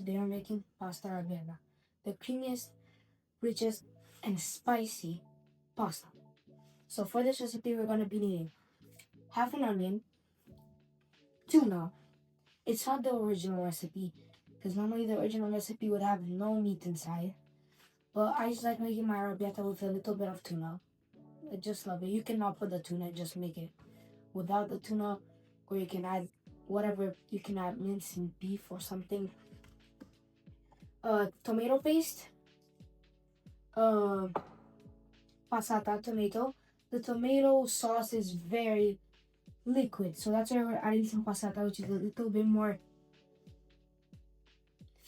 today we're making pasta arrabbiata, the creamiest, richest, and spicy pasta. So for this recipe, we're going to be needing half an onion, tuna. It's not the original recipe, because normally the original recipe would have no meat inside. But I just like making my arrabbiata with a little bit of tuna. I just love it. You cannot put the tuna, just make it without the tuna, or you can add whatever. You can add minced beef or something. Tomato paste, uh, passata tomato. The tomato sauce is very liquid, so that's why we're adding some passata, which is a little bit more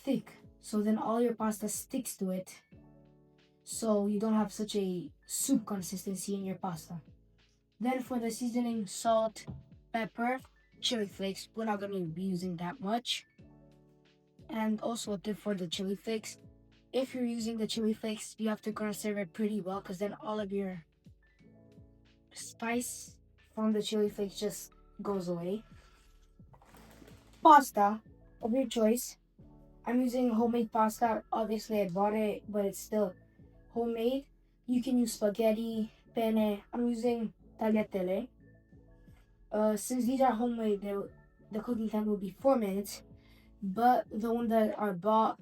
thick. So then all your pasta sticks to it, so you don't have such a soup consistency in your pasta. Then for the seasoning, salt, pepper, chili flakes. We're not gonna be using that much. And also a tip for the chili flakes: if you're using the chili flakes, you have to conserve it pretty well, because then all of your spice from the chili flakes just goes away. Pasta of your choice. I'm using homemade pasta. Obviously, I bought it, but it's still homemade. You can use spaghetti, penne. I'm using tagliatelle. Since these are homemade, the cooking time will be 4 minutes. But the one that are bought,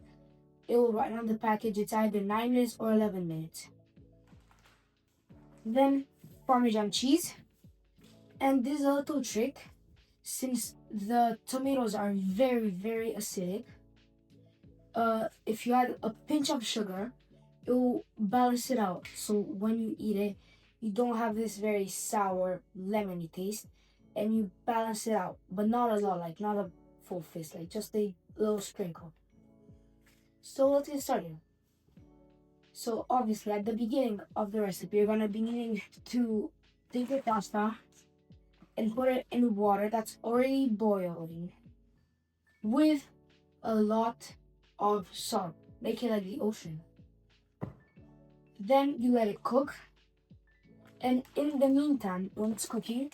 it will write on the package it's either 9 minutes or 11 minutes. Then Parmesan cheese. And this is a little trick. Since the tomatoes are very, very acidic, if you add a pinch of sugar, it will balance it out. So when you eat it, you don't have this very sour, lemony taste, and you balance it out, but not a lot, like not a full fist, like just a little sprinkle. So let's get started. So obviously, at the beginning of the recipe, you're gonna be needing to take your pasta and put it in water that's already boiling with a lot of salt. Make it like the ocean. Then you let it cook. And in the meantime, when it's cooking,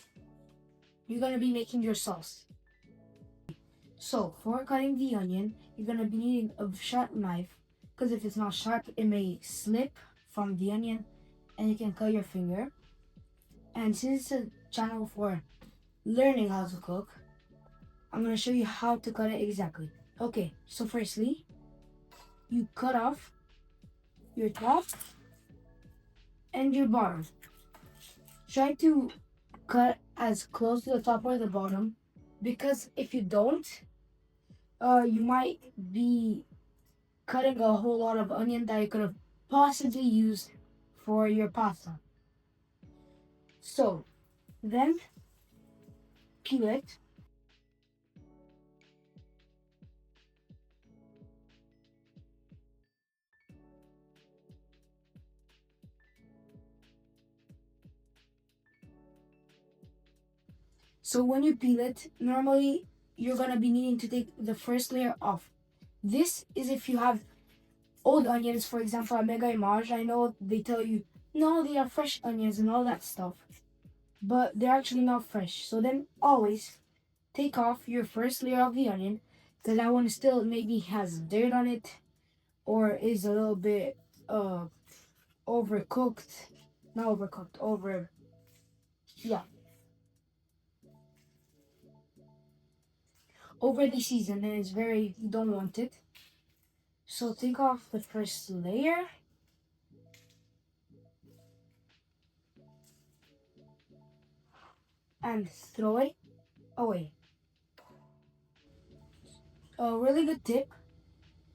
you're gonna be making your sauce. So for cutting the onion, you're gonna be needing a sharp knife, because if it's not sharp, it may slip from the onion and you can cut your finger. And since it's a channel for learning how to cook, I'm gonna show you how to cut it exactly. Okay, so firstly, you cut off your top and your bottom. Try to cut as close to the top or the bottom, because if you don't, you might be cutting a whole lot of onion that you could have possibly used for your pasta. So then peel it. So when you peel it, normally you're gonna be needing to take the first layer off. This is if you have old onions, for example, at Mega Image. I know they tell you, no, they are fresh onions and all that stuff, but they're actually not fresh. So then always take off your first layer of the onion, because that one still maybe has dirt on it or is a little bit overcooked. Not overcooked, yeah, over the season, and it's very, you don't want it. So take off the first layer and throw it away. A really good tip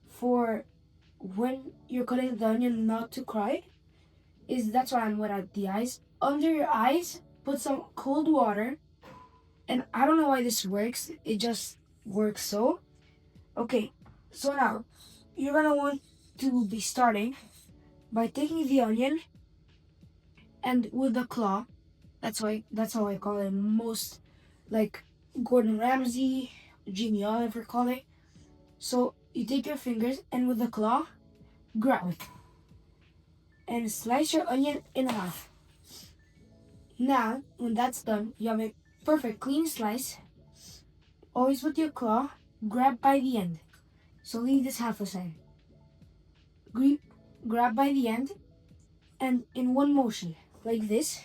for when you're cutting the onion not to cry is, that's why I'm wet at the eyes. Under your eyes, put some cold water. And I don't know why this works. It just works so. Okay, so now you're gonna want to be starting by taking the onion and with the claw. That's how I call it. Most, like Gordon Ramsay, Jimmy Oliver call it. So you take your fingers and with the claw, grab it and slice your onion in half. Now, when that's done, you have a perfect clean slice. Always with your claw, grab by the end. So leave this half aside. Grab by the end and in one motion, like this.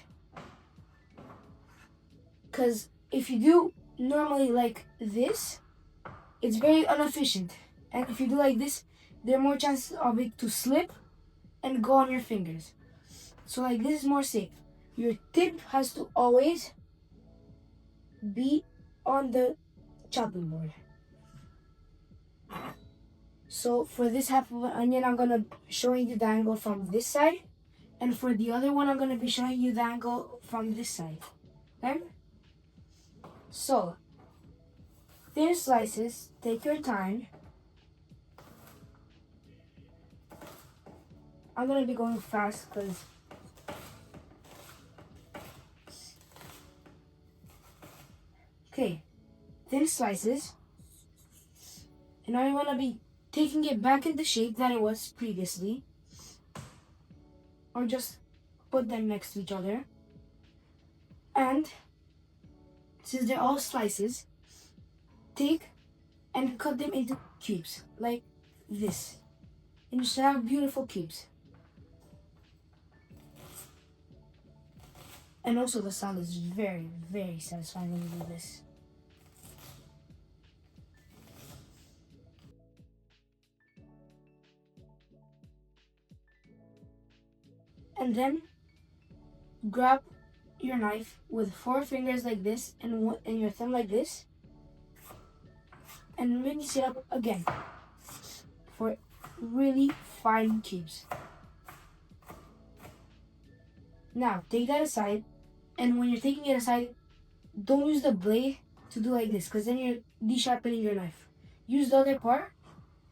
Because if you do normally like this, it's very inefficient. And if you do like this, there are more chances of it to slip and go on your fingers. So like this is more safe. Your tip has to always be on the chopping board. So for this half of an onion, I'm gonna showing you the angle from this side. And for the other one, I'm gonna be showing you the angle from this side. Okay? So, thin slices, take your time. I'm gonna be going fast because okay, thin slices. And now you wanna be taking it back in the shape that it was previously. Or just put them next to each other. And since they're all slices, take and cut them into cubes like this. And you should have beautiful cubes. And also the sound is very, very satisfying when you do this. And then grab your knife with 4 fingers like this and your thumb like this. And mix it up again for really fine cubes. Now take that aside, and when you're taking it aside, don't use the blade to do like this, because then you're de-sharpening your knife. Use the other part,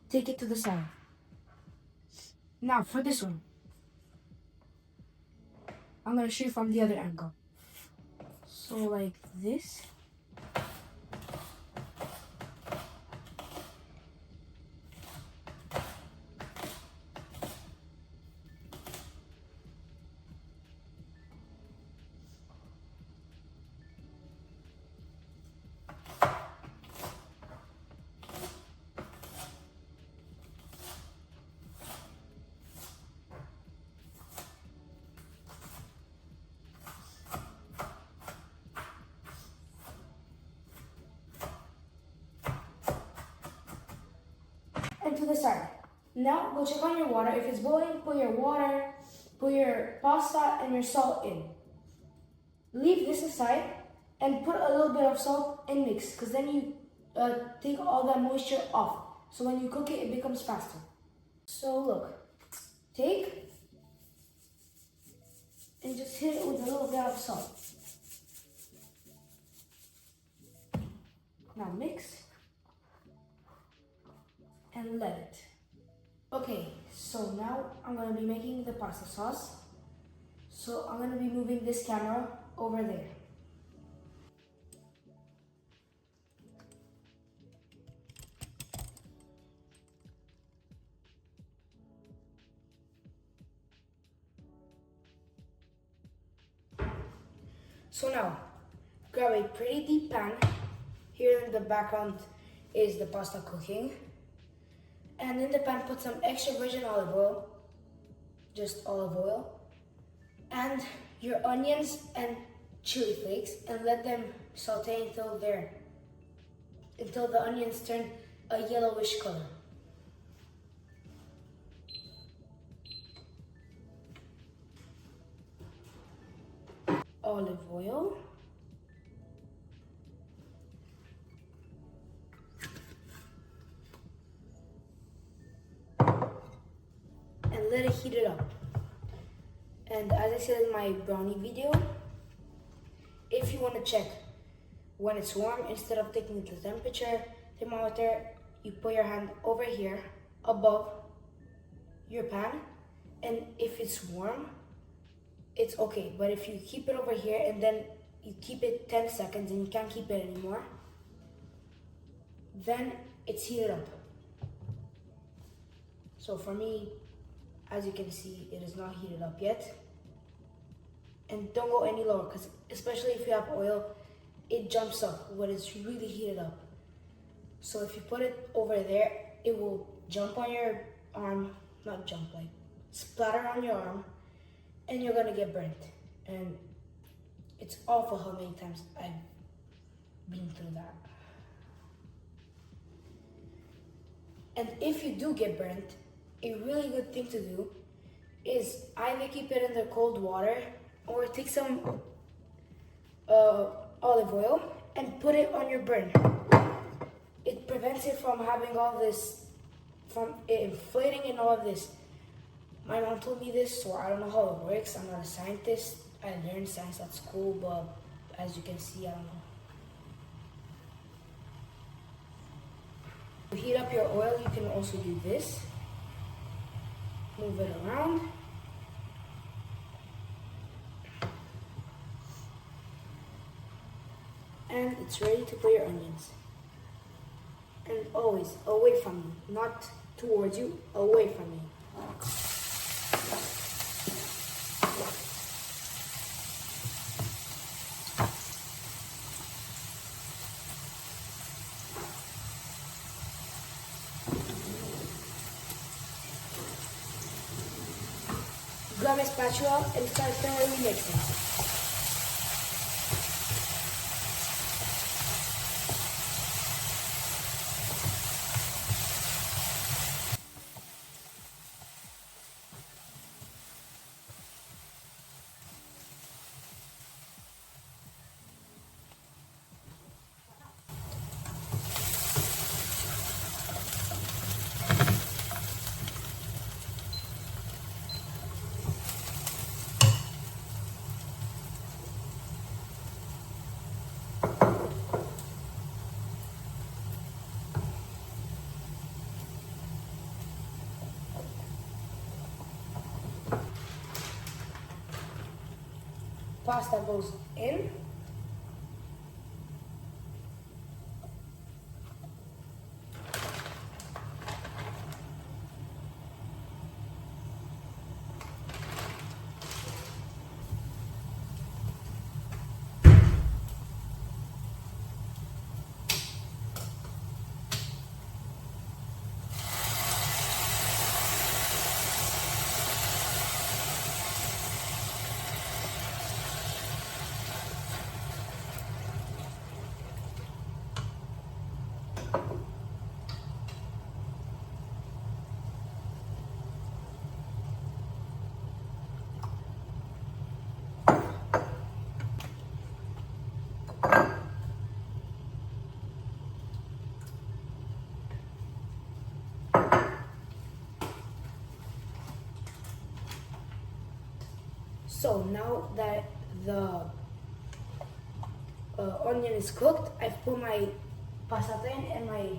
take it to the side. Now for this one, I'm gonna show you from the other angle. So like this. And to the side. Now go check on your water. If it's boiling, put your water, put your pasta and your salt in. Leave this aside and put a little bit of salt and mix, because then you take all that moisture off. So when you cook it, it becomes faster. So look, take and just hit it with a little bit of salt. Now mix and let it. Okay, so now I'm gonna be making the pasta sauce. So I'm gonna be moving this camera over there. So now, grab a pretty deep pan. Here in the background is the pasta cooking. And in the pan, put some extra virgin olive oil, just olive oil, and your onions and chili flakes, and let them saute until the onions turn a yellowish color. Olive oil. And let it heat it up. And as I said in my brownie video, if you want to check when it's warm, instead of taking the temperature thermometer, you put your hand over here above your pan, and if it's warm, it's okay. But if you keep it over here and then you keep it 10 seconds and you can't keep it anymore, then it's heated up. So for me, as you can see, it is not heated up yet. And don't go any lower, because especially if you have oil, it jumps up when it's really heated up. So if you put it over there, it will jump on your arm, not jump, like splatter on your arm, and you're gonna get burnt. And it's awful how many times I've been through that. And if you do get burnt, a really good thing to do is either keep it in the cold water or take some olive oil and put it on your burn. It prevents it from having all this, from it inflating and all of this. My mom told me this, so I don't know how it works. I'm not a scientist. I learned science at school, but as you can see, I don't know. To heat up your oil, you can also do this. Move it around. And it's ready to put your onions. And always away from you, not towards you, away from you. Grab a spatula and start thoroughly mixing. Pasta goes in. So now that the onion is cooked, I've put my pasatén and my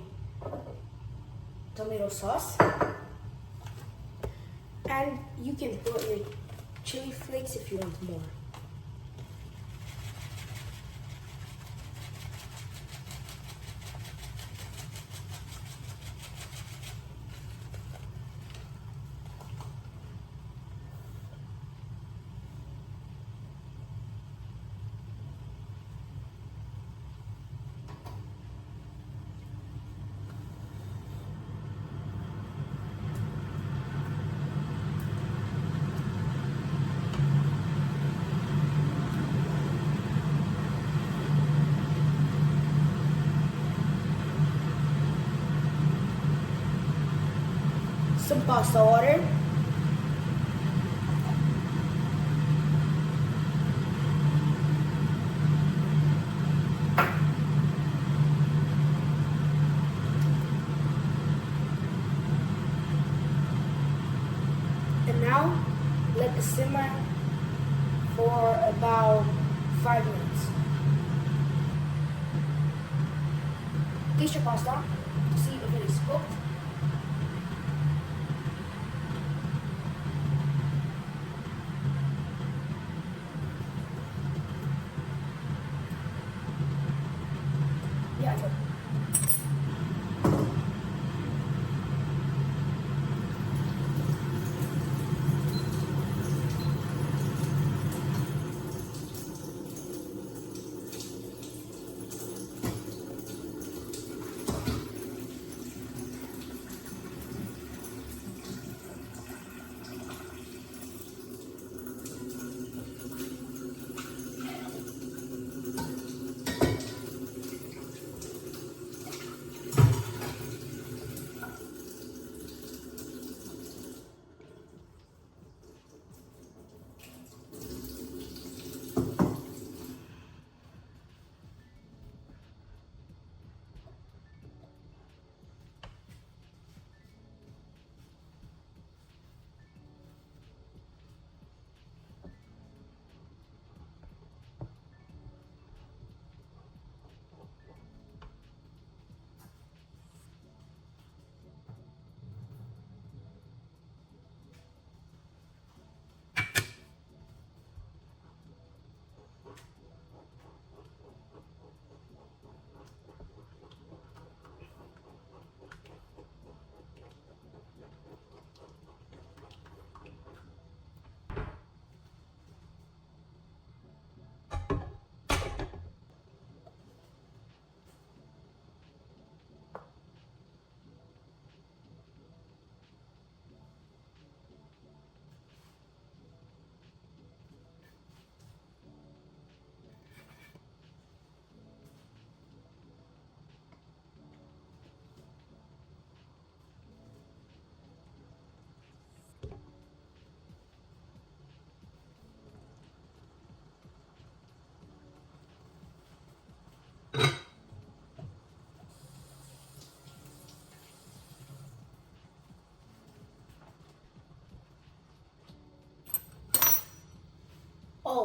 tomato sauce. And you can put your chili flakes if you want more. Some pasta water. And now let it simmer for about 5 minutes. Taste your pasta to see if it is cooked. Yeah, it's okay.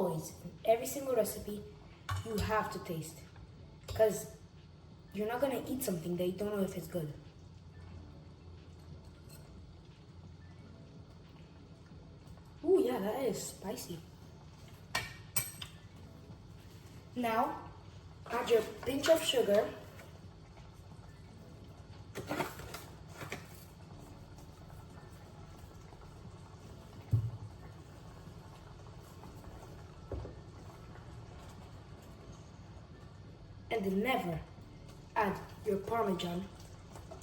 always, in every single recipe, you have to taste. Because you're not gonna eat something that you don't know if it's good. Ooh, yeah, that is spicy. Now, add your pinch of sugar. And then never add your Parmesan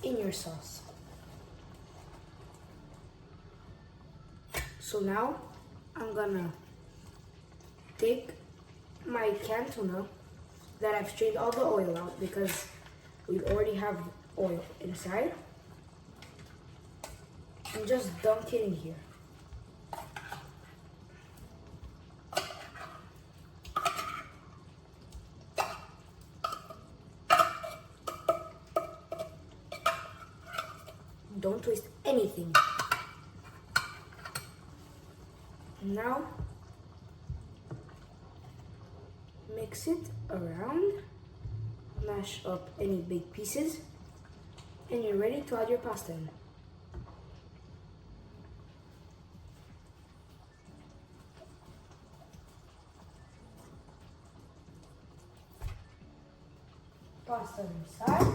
in your sauce. So now I'm gonna take my canned tuna that I've strained all the oil out because we already have oil inside, and just dunk it in here. Don't waste anything. Now, mix it around, mash up any big pieces, and you're ready to add your pasta in. Pasta inside.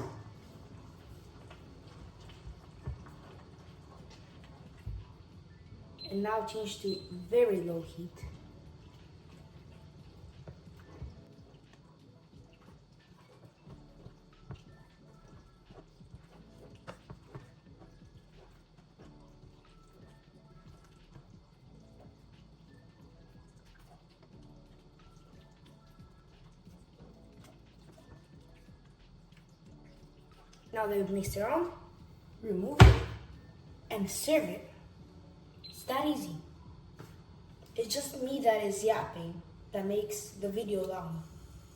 And now change to very low heat. Now that we've mixed it around, remove it and serve it. It's that easy. It's just me that is yapping that makes the video long.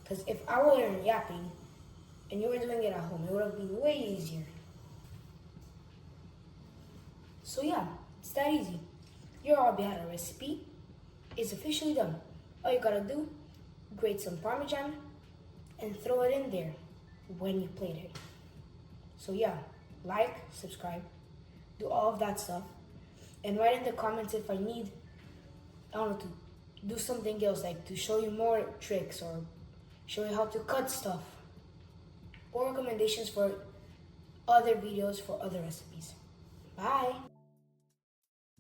Because if I weren't yapping and you were doing it at home, it would have been way easier. So yeah, it's that easy. Your arrabbiata recipe is officially done. All you gotta do, grate some Parmesan and throw it in there when you plate it. So yeah, like, subscribe, do all of that stuff, and write in the comments if I need, I don't know, to do something else, like to show you more tricks or show you how to cut stuff, or recommendations for other videos for other recipes. Bye!